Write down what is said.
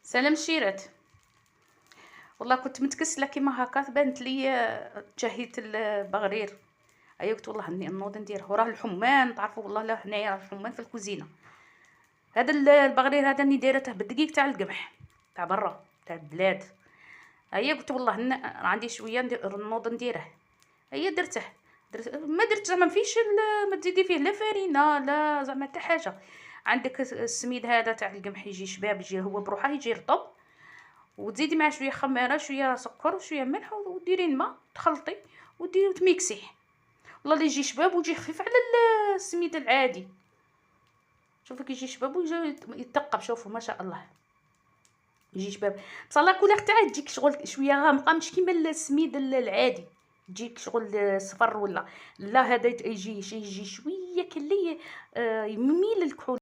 سلام شيرات. والله كنت متكسله كيما هكا، بانت لي تشهيت البغرير. ايا قلت والله اني نوض نديره، وراه الحمان تعرفوا والله لا هنايا راه الحمان في الكوزينه. هذا البغرير هذا اني دايرته بالدقيق تاع القمح تاع برا تاع البلاد. ايا قلت والله عندي شويه نوض نديره. ايا ما درت زعما ما فيش ما تزيدي فيه لا فرينه لا زعما حتى حاجه. عندك السميد هذا تاع القمح يجي شباب، يجي هو بروحه يجي رطب، وتزيدي معاه شويه خميره شويه سكر وشويه ملح وديري الماء تخلطي وديري وتميكسيه. والله اللي يجي شباب ويجي خفيف على السميد العادي. شوفوا كي يجي شباب ويجي يتقب، شوفوا ما شاء الله يجي شباب. بصح لا كولير تاعه تجيك شغل شويه غامقه مش كيما السميد العادي، تجيك شغل صفر ولا لا. هذا يجي شويه كلي يميل للكحول.